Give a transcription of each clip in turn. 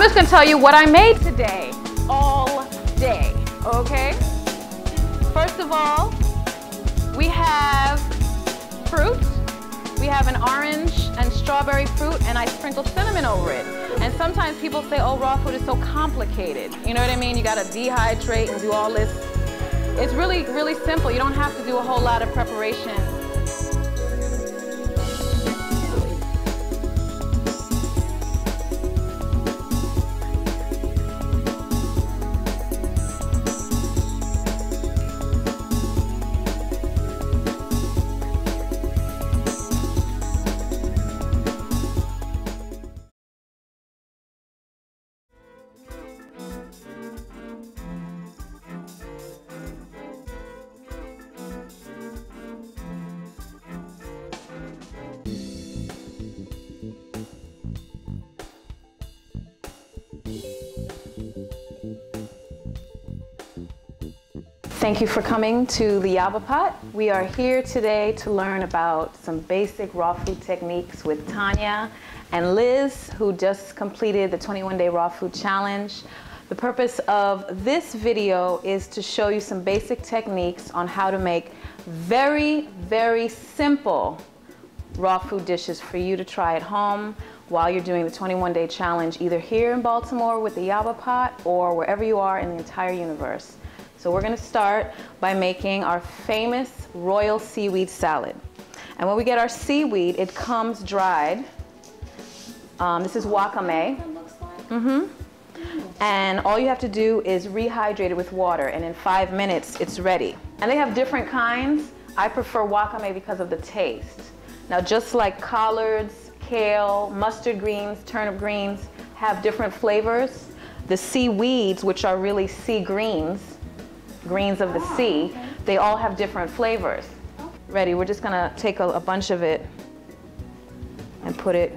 just gonna tell you what I made today, all day, okay? First of all, we have fruit. We have an orange and strawberry fruit, and I sprinkle cinnamon over it. And sometimes people say, oh, raw food is so complicated. You know what I mean? You gotta dehydrate and do all this. It's really, really simple. You don't have to do a whole lot of preparation. Thank you for coming to the Yaba Pot. We are here today to learn about some basic raw food techniques with Tanya and Liz, who just completed the 21-day raw food challenge. The purpose of this video is to show you some basic techniques on how to make very, very simple raw food dishes for you to try at home while you're doing the 21-day challenge, either here in Baltimore with the Yaba Pot or wherever you are in the entire universe. So we're going to start by making our famous royal seaweed salad. And when we get our seaweed, it comes dried. This is wakame. And all you have to do is rehydrate it with water, and in 5 minutes it's ready. And they have different kinds. I prefer wakame because of the taste. Now, just like collards, kale, mustard greens, turnip greens have different flavors, the seaweeds, which are really sea greens, greens of the sea, they all have different flavors. Ready, we're just gonna take a bunch of it and put it,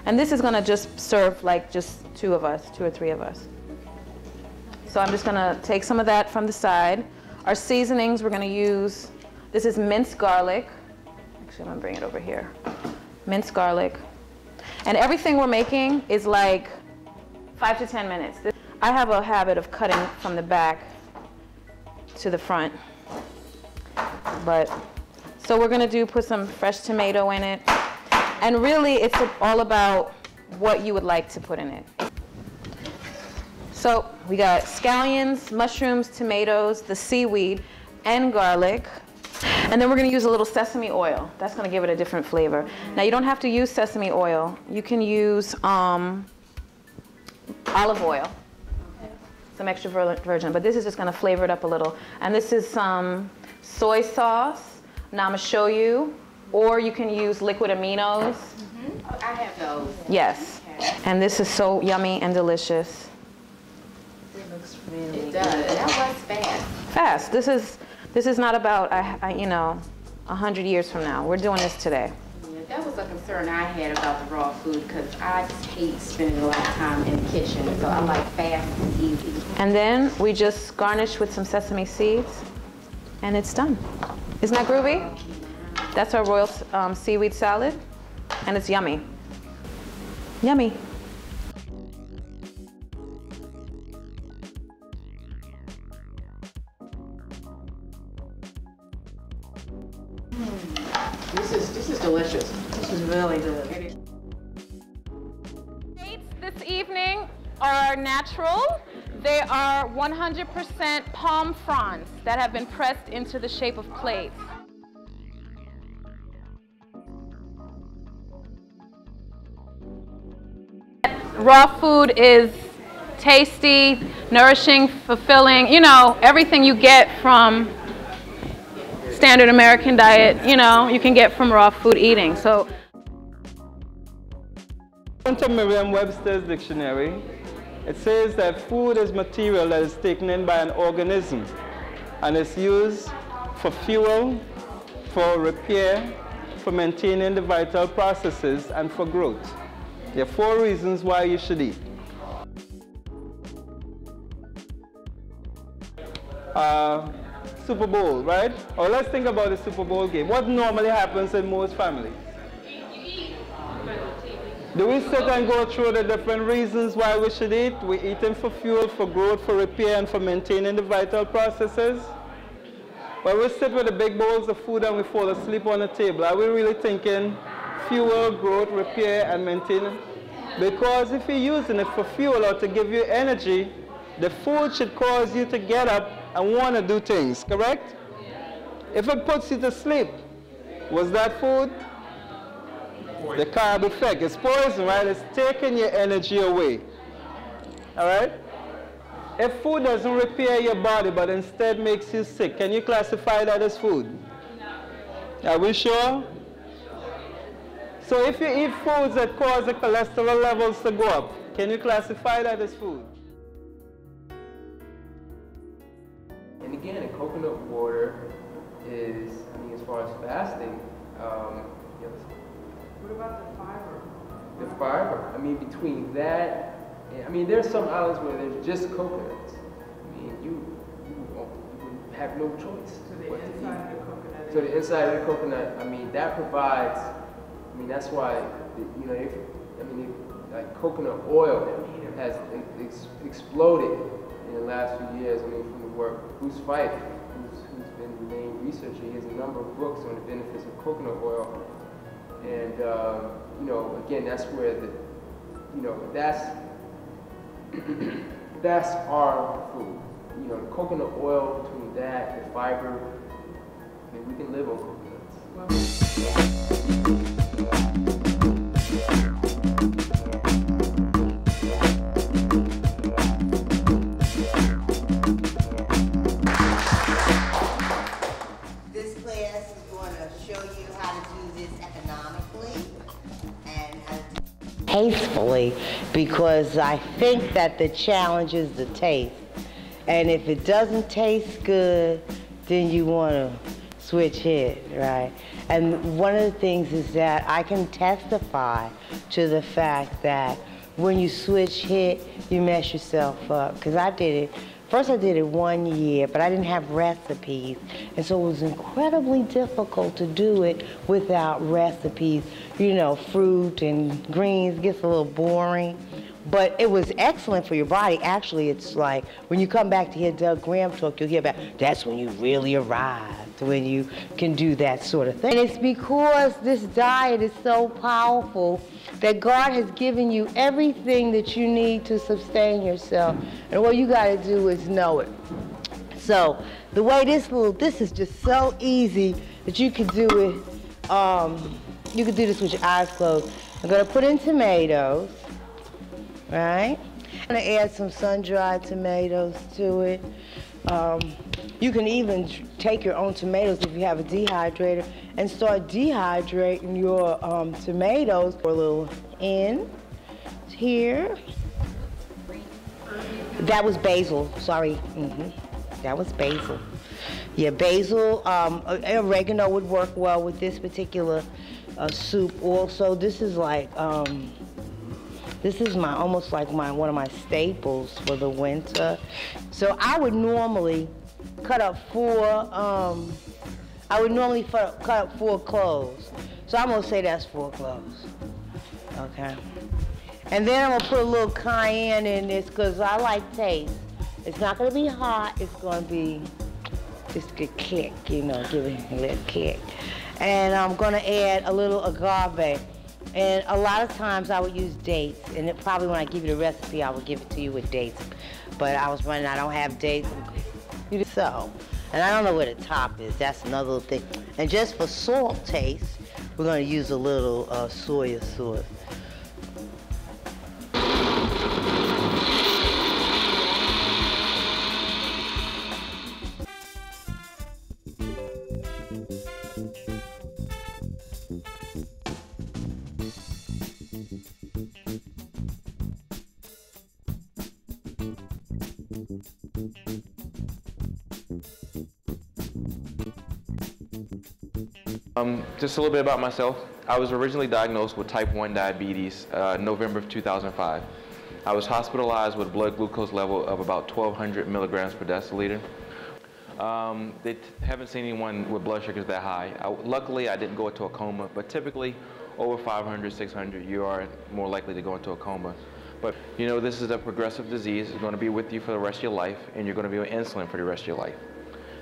and this is gonna just serve like just two or three of us. So I'm just gonna take some of that from the side. Our seasonings, we're gonna use, this is minced garlic. Actually, I'm gonna bring it over here. Minced garlic. And everything we're making is like 5 to 10 minutes. I have a habit of cutting from the back to the front, but so we're gonna put some fresh tomato in it, and really it's all about what you would like to put in it. So we got scallions, mushrooms, tomatoes, the seaweed, and garlic, and then we're gonna use a little sesame oil. That's gonna give it a different flavor. Now, you don't have to use sesame oil. You can use olive oil. Some extra virgin, but this is just gonna flavor it up a little. And this is some soy sauce, now I'm gonna show you, or you can use liquid aminos. Oh, I have those. Yes, okay. And this is so yummy and delicious. It looks really It does, and that was fast. Fast, this is not about, you know, 100 years from now. We're doing this today. That was a concern I had about the raw food, because I just hate spending a lot of time in the kitchen, so I like fast and easy. And then we just garnish with some sesame seeds, and it's done. Isn't that groovy? That's our royal seaweed salad, and it's yummy. Yummy. This is delicious. This is really good. Dates this evening are natural. They are 100% palm fronds that have been pressed into the shape of plates. Raw food is tasty, nourishing, fulfilling, you know, everything you get from standard American diet, you know, you can get from raw food eating. So, according to Merriam-Webster's dictionary, it says that food is material that is taken in by an organism and is used for fuel, for repair, for maintaining the vital processes, and for growth. There are 4 reasons why you should eat. Super Bowl, right? Or let's think about the Super Bowl game. What normally happens in most families? Do we sit and go through the different reasons why we should eat? We're eating for fuel, for growth, for repair, and for maintaining the vital processes. When we sit with the big bowls of food and we fall asleep on the table, are we really thinking fuel, growth, repair, and maintenance? Because if you're using it for fuel or to give you energy, the food should cause you to get up and want to do things, correct? If it puts you to sleep, was that food? The carb effect. It's poison, right? It's taking your energy away. All right? If food doesn't repair your body but instead makes you sick, can you classify that as food? Are we sure? So if you eat foods that cause the cholesterol levels to go up, can you classify that as food? And again, coconut water is, I mean, as far as fasting, What about the fiber? the fiber, I mean, between that, and, I mean, there's some islands where there's just coconuts. I mean, you have no choice. So the inside of the coconut. So the inside of the coconut, I mean, that provides, I mean, that's why, you know, like coconut oil has exploded in the last few years. I mean, from the work, Bruce Fife, who's been the main researcher, he has a number of books on the benefits of coconut oil. And, you know, again, that's where the, you know, that's our food. You know, the coconut oil, between that, the fiber, I mean, we can live on coconuts. This class is going to show you how to do this economically and how to do it tastefully, because I think that the challenge is the taste. And if it doesn't taste good, then you want to switch it, right? And one of the things is that I can testify to the fact that when you switch hit, you mess yourself up. Because I did it. First I did it 1 year, but I didn't have recipes. And so it was incredibly difficult to do it without recipes. You know, fruit and greens gets a little boring. But it was excellent for your body. Actually, it's like when you come back to hear Doug Graham talk, you'll hear about that's when you really arrived, when you can do that sort of thing. And it's because this diet is so powerful that God has given you everything that you need to sustain yourself. And what you got to do is know it. So the way this is just so easy that you could do it, you could do this with your eyes closed. I'm going to put in tomatoes. Right? I'm gonna add some sun-dried tomatoes to it. You can even take your own tomatoes if you have a dehydrator and start dehydrating your tomatoes. For a little in here. That was basil, sorry. That was basil. Yeah, basil, oregano would work well with this particular soup also. This is like, this is almost like one of my staples for the winter. So I would normally cut up four cloves. So I'm gonna say that's 4 cloves, okay? And then I'm gonna put a little cayenne in this because I like taste. It's not gonna be hot, it's gonna be just a kick, you know, give it a little kick. And I'm gonna add a little agave. And a lot of times I would use dates, and probably when I give you the recipe, I would give it to you with dates. But I was running, I don't have dates. So, and I don't know where the top is, that's another little thing. And just for salt taste, we're gonna use a little soy sauce. Just a little bit about myself. I was originally diagnosed with type 1 diabetes November of 2005. I was hospitalized with a blood glucose level of about 1,200 milligrams per deciliter. They haven't seen anyone with blood sugars that high. Luckily, I didn't go into a coma, but typically, over 500, 600, you are more likely to go into a coma. But you know, this is a progressive disease. It's going to be with you for the rest of your life, and you're going to be on insulin for the rest of your life.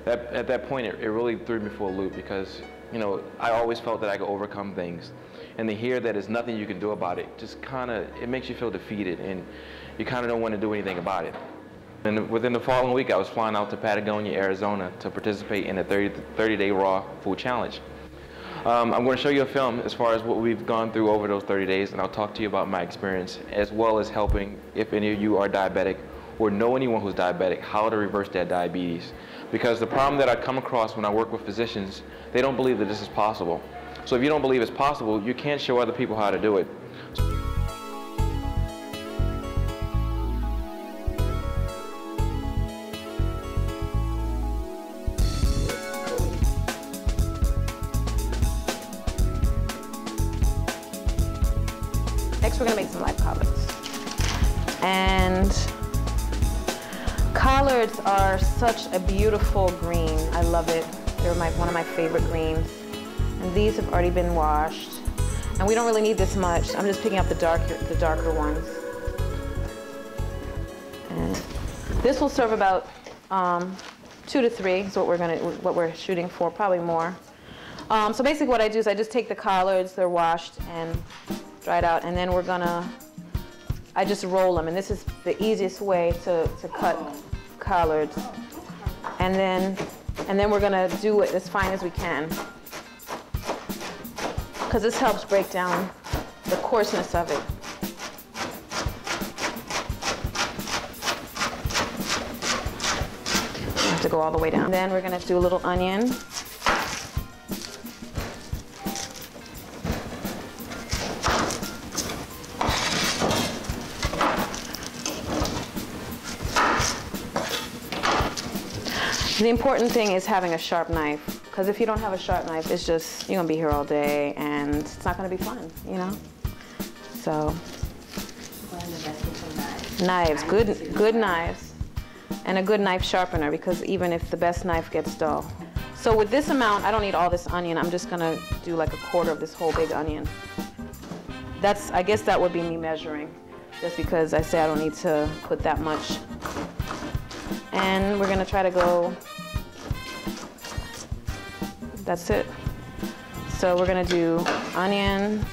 At that point, it really threw me for a loop because, you know, I always felt that I could overcome things. And to hear that there's nothing you can do about it, just kind of, it makes you feel defeated, and you kind of don't want to do anything about it. And within the following week, I was flying out to Patagonia, Arizona to participate in a 30-day raw food challenge. I'm going to show you a film as far as what we've gone through over those 30 days, and I'll talk to you about my experience, as well as helping, if any of you are diabetic or know anyone who's diabetic, how to reverse their diabetes. Because the problem that I come across when I work with physicians, they don't believe that this is possible. So if you don't believe it's possible, you can't show other people how to do it. Next, we're gonna make some live collards. And collards are such a beautiful green. I love it. They're one of my favorite greens. And these have already been washed. And we don't really need this much. I'm just picking up the darker ones. And this will serve about 2 to 3 is what we're shooting for, probably more. So basically what I do is I just take the collards, they're washed and dried out, and then I just roll them, and this is the easiest way to cut collards. And then we're gonna do it as fine as we can, because this helps break down the coarseness of it. You have to go all the way down. And then we're gonna do a little onion. The important thing is having a sharp knife, because if you don't have a sharp knife, it's just, you're gonna be here all day and it's not gonna be fun, you know? So, knives, good knives, and a good knife sharpener, because even if the best knife gets dull. So with this amount, I don't need all this onion, I'm just gonna do like a quarter of this whole big onion. I guess that would be me measuring, just because I say I don't need to put that much. And we're gonna try to go, that's it. So we're gonna do onion,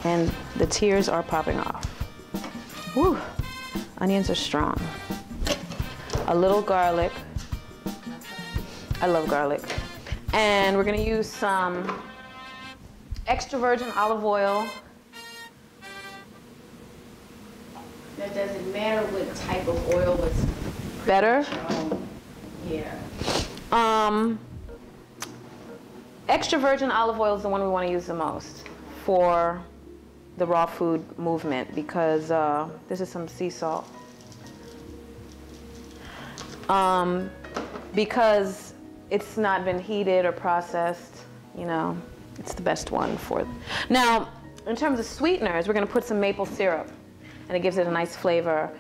and the tears are popping off. Woo, onions are strong. A little garlic. I love garlic. And we're gonna use some extra virgin olive oil. Now, does it matter what type of oil was Better? Yeah. Extra virgin olive oil is the one we want to use the most for the raw food movement, because this is some sea salt. Because it's not been heated or processed, you know, it's the best one for it. Now, in terms of sweeteners, we're going to put some maple syrup, and it gives it a nice flavor.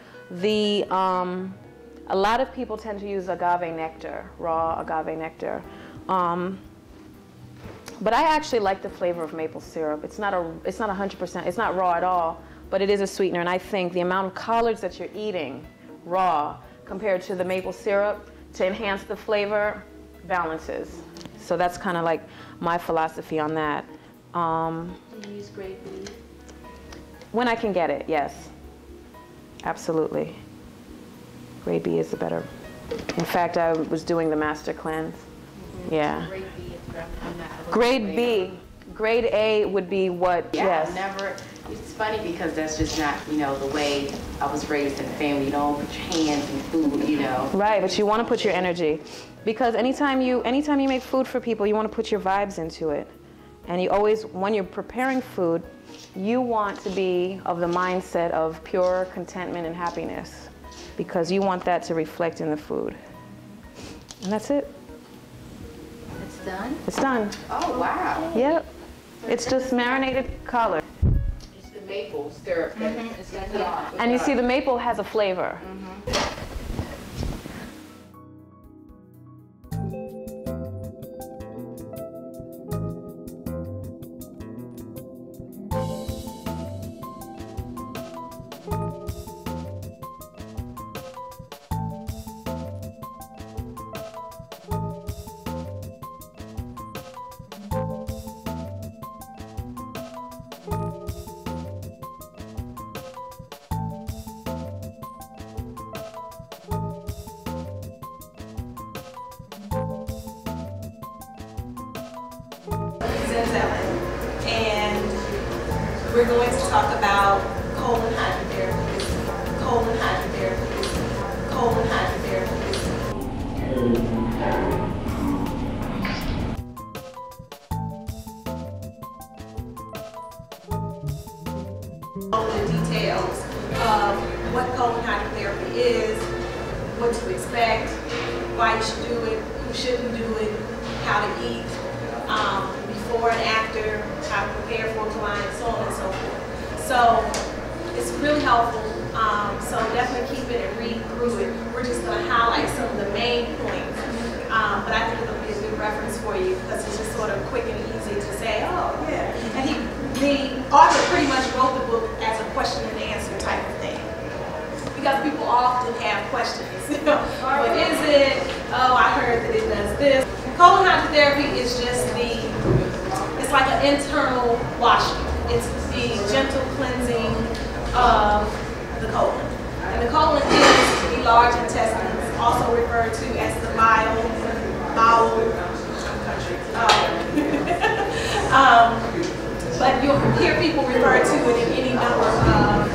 A lot of people tend to use agave nectar, raw agave nectar. But I actually like the flavor of maple syrup. It's not 100%, it's not raw at all, but it is a sweetener, and I think the amount of collards that you're eating raw compared to the maple syrup to enhance the flavor balances. So that's kind of like my philosophy on that. Do you use grade B? When I can get it, yes. Absolutely. Grade B is the better. In fact, I was doing the master cleanse. Yeah. Grade B is better. I'm not Grade B. Grade A would be what? Yeah, Yes. It's funny because that's just not, you know, the way I was raised in the family. You don't put your hands in food, you know. Right, but you want to put your energy. Because anytime you make food for people, you want to put your vibes into it. And you always, when you're preparing food, you want to be of the mindset of pure contentment and happiness, because you want that to reflect in the food. And that's it. It's done? It's done. Oh, wow. Yep. It's just marinated collard. It's the maple syrup. And you see, the maple has a flavor. Zen Ellen, and we're going to talk about colon hydrotherapy, colon hydrotherapy, colon hydrotherapy. All the details of what colon hydrotherapy is, what to expect, why you should do it, who shouldn't do it, how to eat, before and after, how to prepare for colonics, so on and so forth. So it's really helpful. So definitely keep it and read through it. We're just going to highlight some of the main points, but I think it'll be a good reference for you because it's just sort of quick and easy to say, oh yeah. And the author pretty much wrote the book as a question and answer type of thing. Because people often have questions. What is it? Oh, I heard that it does this. Colon hydrotherapy is just it's like an internal washing. It's the gentle cleansing of the colon. And the colon is the large intestines, also referred to as the bowel. But you'll hear people refer to it in any number of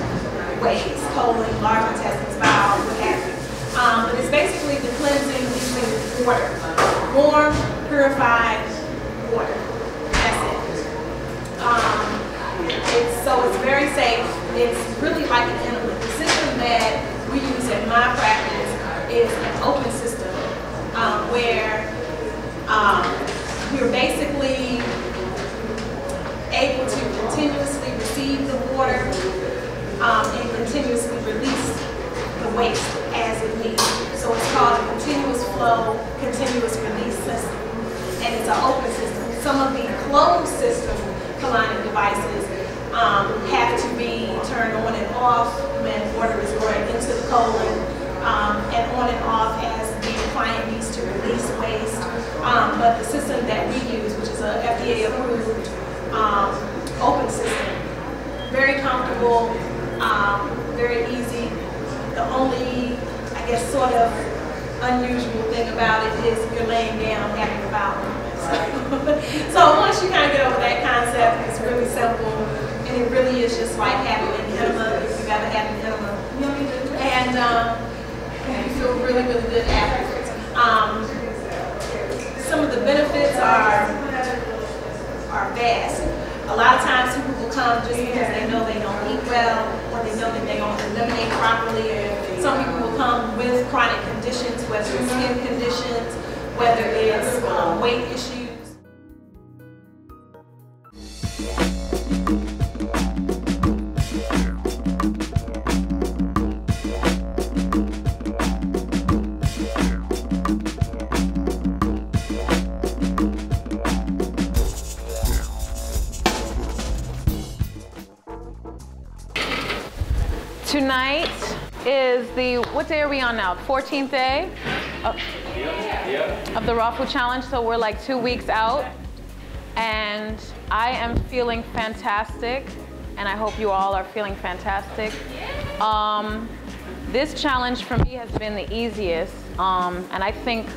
ways: colon, large intestines, bowel, what have you. But it's basically the cleansing using water, warm, purified water. That's it. So it's very safe. It's really like an enema. The system that we use in my practice is an open system where you're basically able to continuously receive the water and continuously release the waste as it needs. So it's called a continuous flow, continuous release system. And it's an open system. Some of the closed system colonic devices have to be turned on and off when water is going into the colon, and on and off as the client needs to release waste. But the system that we use, which is a FDA approved open system, very comfortable, very easy. The only, I guess, sort of unusual thing about it is you're laying down having a bowel movement. So once you kind of get over that concept, it's really simple, and it really is just like having an enema, if you've ever had an enema. And you feel really, really good afterwards. Some of the benefits are vast. A lot of times people will come just because they know they don't eat well, or they know that they don't eliminate properly. Some people will come with chronic conditions, whether it's skin conditions, whether it's weight issues. Tonight is what day are we on now? 14th day of the Raw Food Challenge. So we're like 2 weeks out, and I am feeling fantastic, and I hope you all are feeling fantastic. This challenge for me has been the easiest, and I think,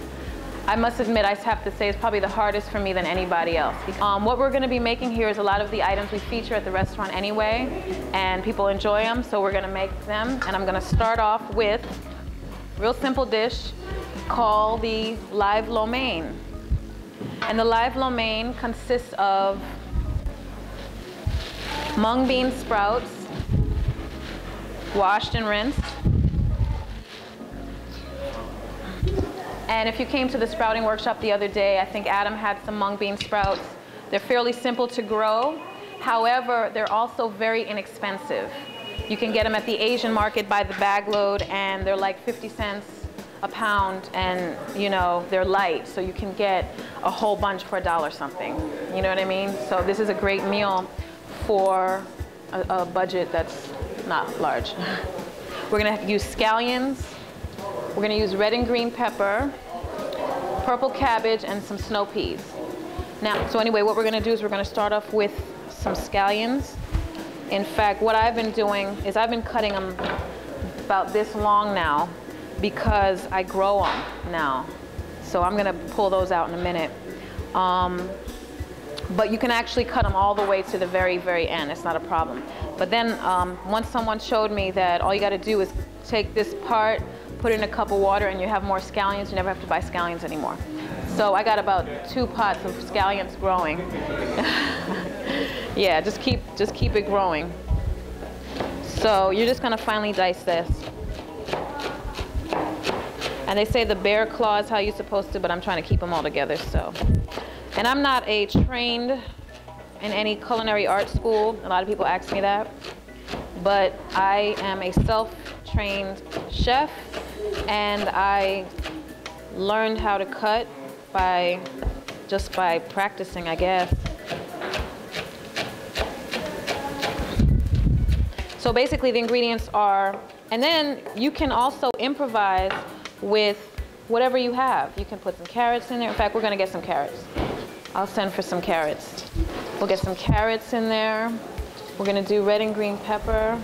I must admit, I have to say it's probably the hardest for me than anybody else. What we're going to be making here is a lot of the items we feature at the restaurant anyway, and people enjoy them, so we're going to make them. And I'm going to start off with a real simple dish called the live lo mein. And the live lo mein consists of mung bean sprouts, washed and rinsed. And if you came to the sprouting workshop the other day, I think Adam had some mung bean sprouts. They're fairly simple to grow. However, they're also very inexpensive. You can get them at the Asian market by the bag load, and they're like 50 cents a pound, and you know, they're light, so you can get a whole bunch for $1 something. You know what I mean? So this is a great meal for a budget that's not large. We're gonna use scallions. We're gonna use red and green pepper, purple cabbage, and some snow peas. Now, so anyway, what we're gonna do is we're gonna start off with some scallions. In fact, what I've been doing is I've been cutting them about this long now because I grow them now. So I'm gonna pull those out in a minute. But you can actually cut them all the way to the very, very end. It's not a problem. But then once someone showed me that all you got to do is take this part, put it in a cup of water, and you have more scallions. You never have to buy scallions anymore. So I got about 2 pots of scallions growing. Yeah, just keep it growing. So you're just gonna finely dice this. And they say the bear claw is how you're supposed to, but I'm trying to keep them all together, so. And I'm not a trained in any culinary art school. A lot of people ask me that. But I am a self-trained chef, and I learned how to cut just by practicing, I guess. So basically the ingredients are, and then you can also improvise with whatever you have. You can put some carrots in there. In fact, we're gonna get some carrots. I'll send for some carrots. We'll get some carrots in there. We're gonna do red and green pepper.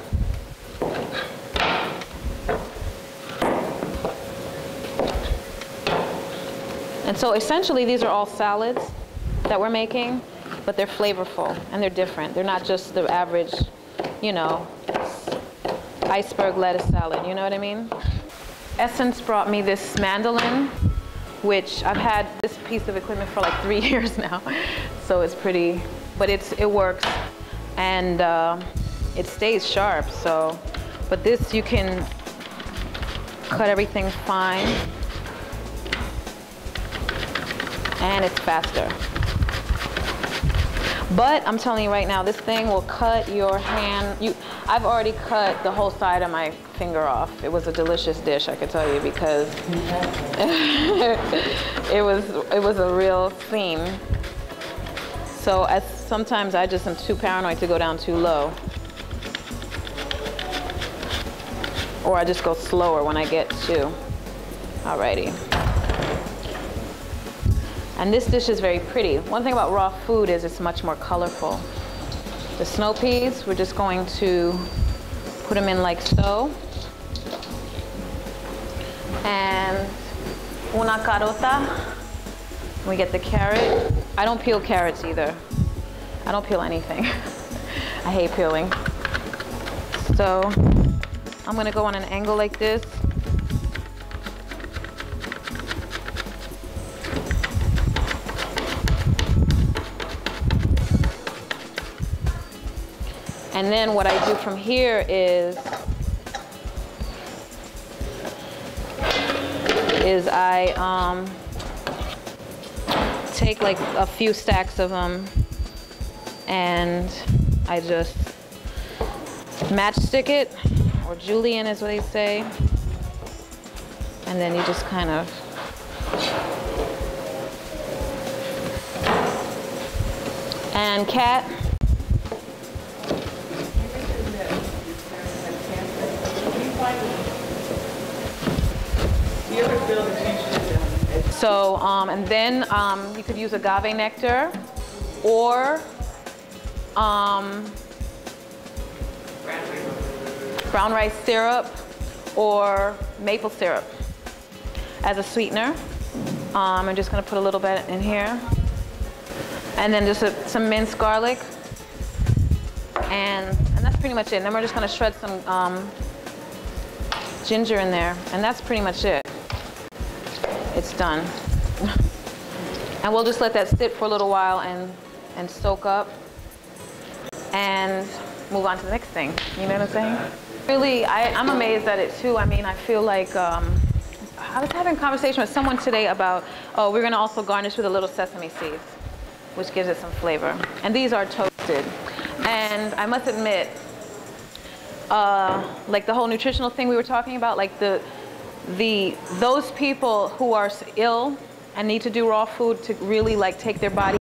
And so essentially these are all salads that we're making, but they're flavorful and they're different. They're not just the average, you know, iceberg lettuce salad, you know what I mean? Essence brought me this mandolin, which I've had this piece of equipment for like 3 years now. So it's pretty, but it works, and it stays sharp, so. But this, you can cut everything fine, and it's faster. But I'm telling you right now, this thing will cut your hand. I've already cut the whole side of my finger off. It was a delicious dish, I could tell you, because it was a real theme. So sometimes I just am too paranoid to go down too low. Or I just go slower when I get to. Alrighty. And this dish is very pretty. One thing about raw food is it's much more colorful. The snow peas, we're just going to put them in like so. And una carota. We get the carrot. I don't peel carrots either. I don't peel anything. I hate peeling. So I'm gonna go on an angle like this. And then what I do from here is I take like a few stacks of them and I just matchstick it, or julienne is what they say. And then you just kind of and Kat. So, and then you could use agave nectar or brown rice syrup or maple syrup as a sweetener. I'm just gonna put a little bit in here. And then just some minced garlic. And that's pretty much it. And then we're just gonna shred some ginger in there. And that's pretty much it. It's done. And we'll just let that sit for a little while and soak up and move on to the next thing. You know what I'm saying? Really, I'm amazed at it too. I mean, I feel like, I was having a conversation with someone today about, oh, we're gonna also garnish with a little sesame seeds, which gives it some flavor. And these are toasted. And I must admit, like the whole nutritional thing we were talking about, like those people who are ill and need to do raw food to really like take their body